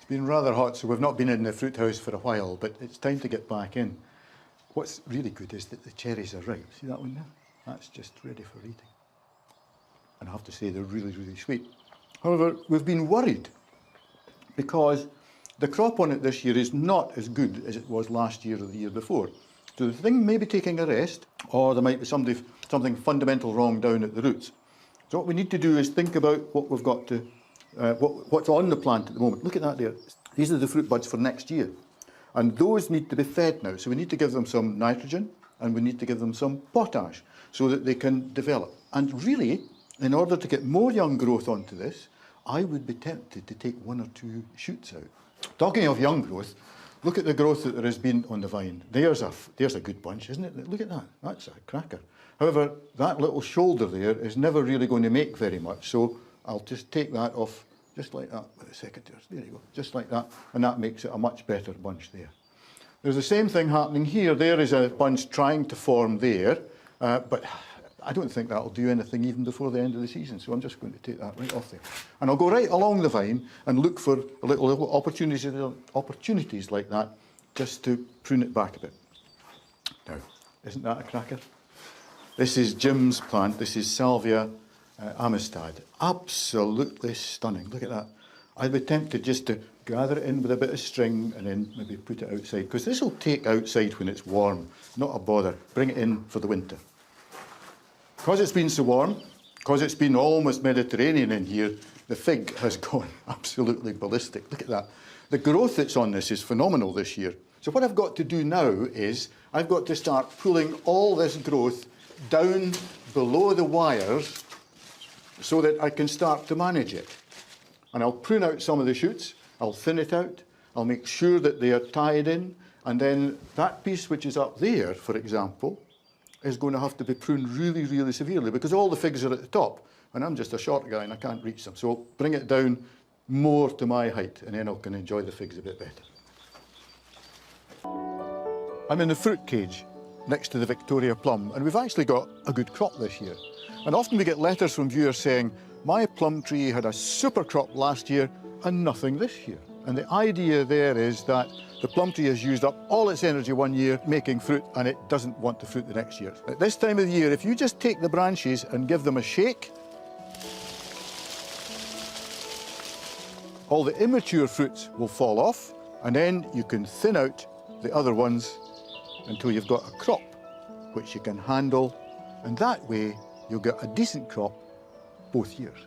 It's been rather hot, so we've not been in the fruit house for a while, but it's time to get back in. What's really good is that the cherries are ripe. See that one there? That's just ready for eating. And I have to say they're really, really sweet. However, we've been worried because the crop on it this year is not as good as it was last year or the year before. So the thing may be taking a rest, or there might be something fundamental wrong down at the roots. So what we need to do is think about what we've got to, what's on the plant at the moment. Look at that there. These are the fruit buds for next year. And those need to be fed now. So we need to give them some nitrogen and we need to give them some potash so that they can develop. And really, in order to get more young growth onto this, I would be tempted to take 1 or 2 shoots out. Talking of young growth, look at the growth that there has been on the vine. There's a good bunch, isn't it? Look at that. That's a cracker. However, that little shoulder there is never really going to make very much. So I'll just take that off just like that with a secateurs. There you go, just like that. And that makes it a much better bunch there. There's the same thing happening here. There is a bunch trying to form there, but I don't think that'll do anything even before the end of the season. So I'm just going to take that right off there. And I'll go right along the vine and look for little opportunities like that just to prune it back a bit. Now, isn't that a cracker? This is Jim's plant. This is Salvia amistad. Absolutely stunning. Look at that. I'd be tempted just to gather it in with a bit of string and then maybe put it outside, because this will take outside when it's warm. Not a bother. Bring it in for the winter. Because it's been so warm, because it's been almost Mediterranean in here, the fig has gone absolutely ballistic. Look at that. The growth that's on this is phenomenal this year. So what I've got to do now is I've got to start pulling all this growth down below the wires so that I can start to manage it. And I'll prune out some of the shoots, I'll thin it out, I'll make sure that they are tied in, and then that piece which is up there, for example, is going to have to be pruned really, really severely because all the figs are at the top and I'm just a short guy and I can't reach them. So I'll bring it down more to my height and then I can enjoy the figs a bit better. I'm in the fruit cage next to the Victoria plum and we've actually got a good crop this year. And often we get letters from viewers saying, my plum tree had a super crop last year and nothing this year. And the idea there is that the plum tree has used up all its energy one year making fruit and it doesn't want to fruit the next year. At this time of the year, if you just take the branches and give them a shake, all the immature fruits will fall off and then you can thin out the other ones until you've got a crop which you can handle, and that way you'll get a decent crop both years.